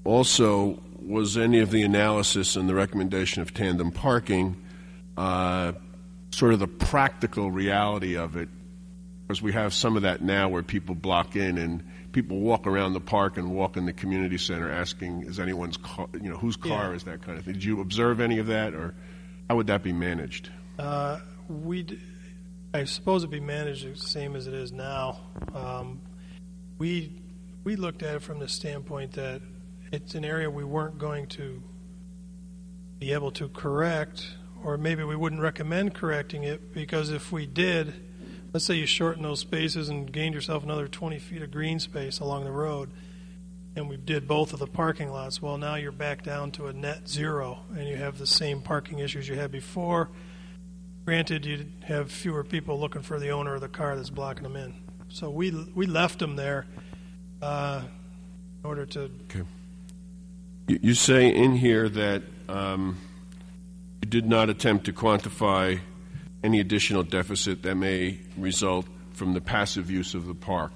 Also, was any of the analysis and the recommendation of tandem parking sort of the practical reality of it? Because we have some of that now where people block in and people walk around the park and walk in the community center asking, is anyone's car, whose car is that kind of thing? Did you observe any of that, or how would that be managed? I suppose it'd be managed the same as it is now. We looked at it from the standpoint that it's an area we weren't going to be able to correct, or maybe we wouldn't recommend correcting it, because if we did, let's say you shorten those spaces and gained yourself another 20 feet of green space along the road, and we did both of the parking lots, well, now you're back down to a net zero, and you have the same parking issues you had before. Granted, you'd have fewer people looking for the owner of the car that's blocking them in. So we left them there in order to... Okay. You say in here that you did not attempt to quantify any additional deficit that may result from the passive use of the park.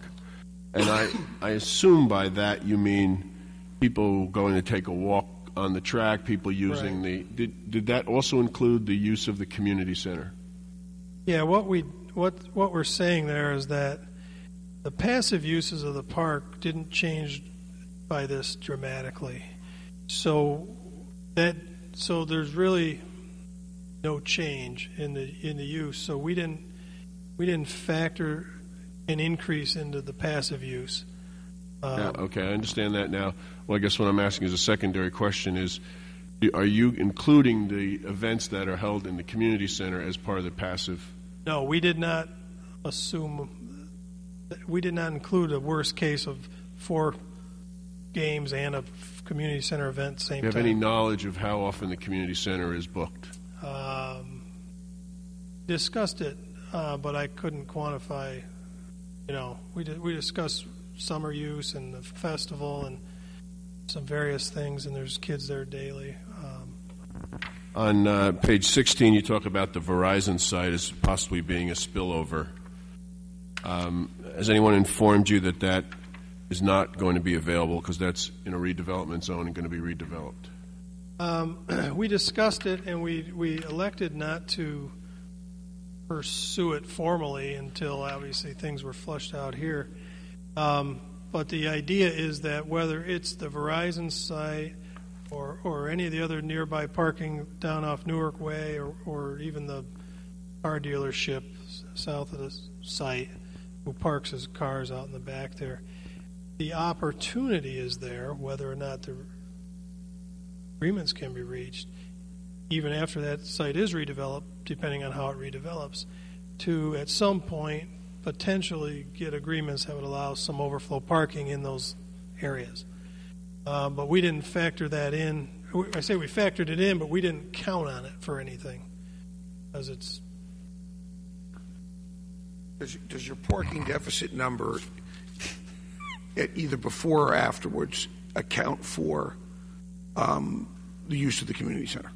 And I assume by that you mean people going to take a walk on the track, people using did that also include the use of the community center? Yeah, what we're saying there is that the passive uses of the park didn't change by this dramatically. So there's really no change in the use. So we didn't factor an increase into the passive use. Okay, I understand that now. Well, I guess what I'm asking as a secondary question is, are you including the events that are held in the community center as part of the passive? No, we did not assume. We did not include a worst case of 4 games and a community center event at the same time. Do you have any knowledge of how often the community center is booked? Discussed it, but I couldn't quantify. We discussed summer use and the festival and some various things, and there's kids there daily. On page 16, you talk about the Verizon site as possibly being a spillover. Has anyone informed you that that is not going to be available because that's in a redevelopment zone and going to be redeveloped? We discussed it, and we elected not to pursue it formally until obviously things were flushed out here. But the idea is that whether it's the Verizon site or any of the other nearby parking down off Newark Way or even the car dealership south of the site who parks his cars out in the back there, the opportunity is there, whether or not the agreements can be reached, even after that site is redeveloped, depending on how it redevelops, to at some point potentially get agreements that would allow some overflow parking in those areas. But we didn't factor that in. I say we factored it in, but we didn't count on it for anything, because it's... Does your parking deficit number, either before or afterwards, account for the use of the community center?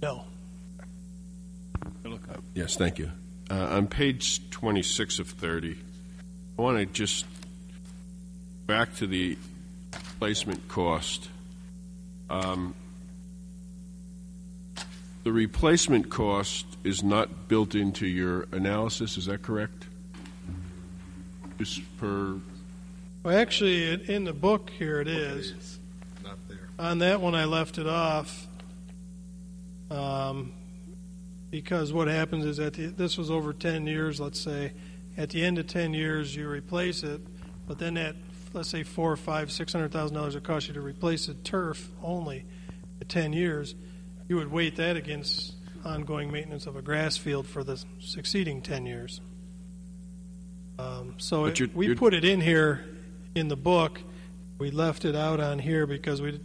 No. Yes, thank you. On page 26 of 30, I want to just back to the replacement cost. The replacement cost is not built into your analysis, is that correct? Just per... Well, actually, in the book here it is. Not there. On that one, I left it off because what happens is this was over 10 years, let's say. At the end of 10 years, you replace it, but then that, let's say, $400,000 or $500,000, $600,000 it costs you to replace the turf only at 10 years. You would weight that against ongoing maintenance of a grass field for the succeeding 10 years. We put it in here in the book. We left it out on here because we...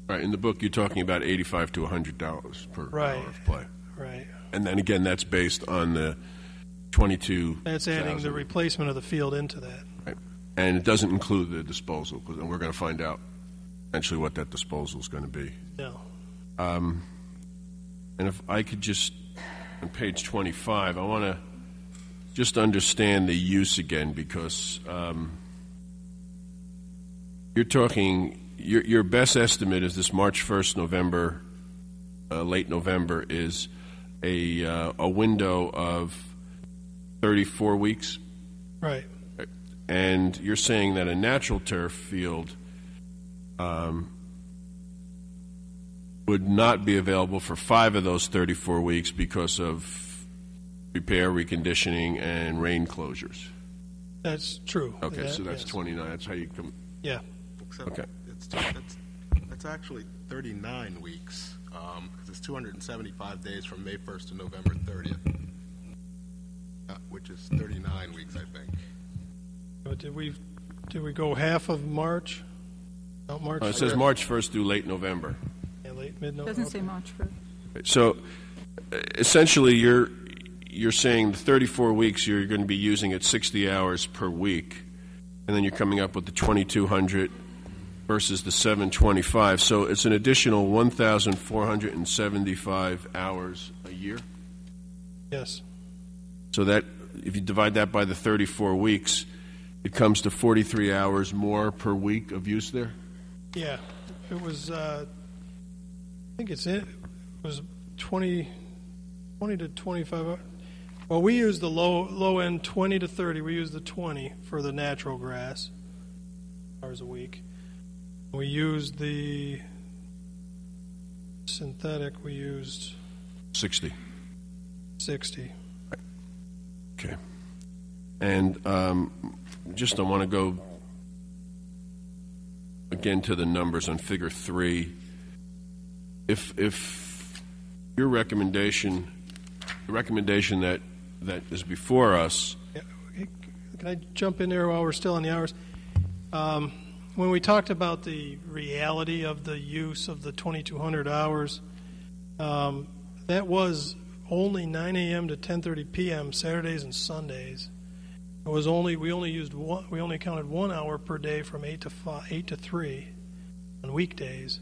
Right, in the book you're talking about $85 to $100 per hour of play. Right. And then again, that's based on the 22... That's adding the replacement of the field into that. Right. And it doesn't include the disposal, and we're going to find out eventually what that disposal is going to be. No. And if I could just, on page 25, I want to just understand the use again, because you're talking, your best estimate is this March 1st, November, late November, is a window of 34 weeks? Right. And you're saying that a natural turf field would not be available for 5 of those 34 weeks because of repair, reconditioning, and rain closures. That's true. Okay, so that's 29. That's how you come. Yeah. Except Okay. It's actually 39 weeks, because it's 275 days from May 1st to November 30th, which is 39 weeks, I think. But did we go half of March? Not March. It says March 1st through late November. Yeah, late mid-November. Doesn't say March 1st. So essentially, you're saying the 34 weeks you're going to be using at 60 hours per week, and then you're coming up with the 2,200 versus the 725. So it's an additional 1,475 hours a year. Yes. So that if you divide that by the 34 weeks, it comes to 43 hours more per week of use there. Yeah. It was. I think it was 20 to 25. Well, we use the low end 20 to 30. We use the 20 for the natural grass hours a week. We used the synthetic. We used 60. 60. Okay. And just I want to go again to the numbers on Figure 3. If your recommendation, the recommendation that is before us. Yeah. Can I jump in there while we're still on the hours? When we talked about the reality of the use of the 2,200 hours, that was only 9 a.m. to 10:30 p.m. Saturdays and Sundays. It was we only counted 1 hour per day from 8 to 3 on weekdays,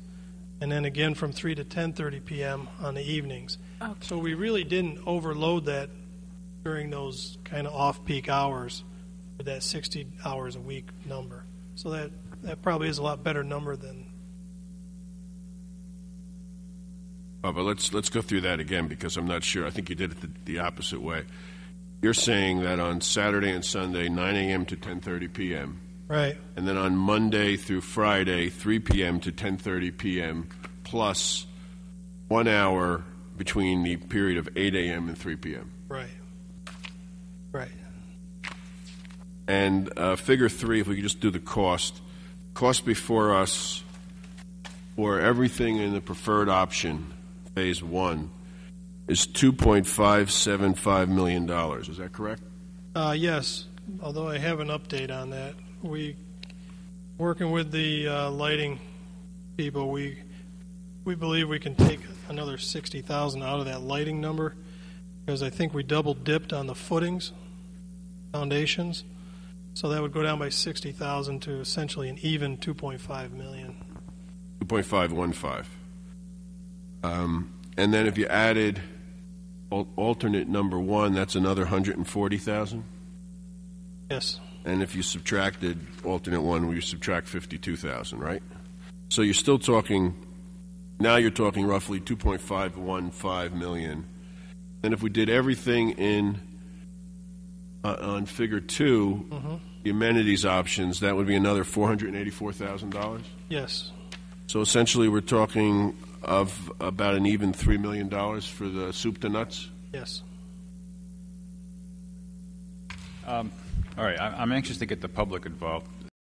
and then again from 3 to 10:30 p.m. on the evenings. Okay. So we really didn't overload that during those kind of off-peak hours with that 60 hours a week number. So that probably is a lot better number than. Oh, but let's go through that again because I'm not sure. I think you did it the opposite way. You're saying that on Saturday and Sunday, 9 a.m. to 10:30 p.m. Right. And then on Monday through Friday, 3 p.m. to 10:30 p.m. plus 1 hour between the period of 8 a.m. and 3 p.m. Right. Right. And Figure 3, if we could just do the cost before us for everything in the preferred option, Phase 1, is $2.575 million. Is that correct? Yes, although I have an update on that. Working with the lighting people, we believe we can take another $60,000 out of that lighting number because I think we double dipped on the footings, foundations. So that would go down by $60,000 to essentially an even $2.5 million. 2.515. And then if you added alternate number 1, that's another $140,000. Yes. And if you subtracted alternate 1, you subtract $52,000, right? So you're still talking. Now you're talking roughly $2.515 million. And if we did everything in on Figure 2, the amenities options, that would be another $484,000. Yes. So essentially, we're talking of about an even $3 million for the soup to nuts. Yes. All right, I'm anxious to get the public involved.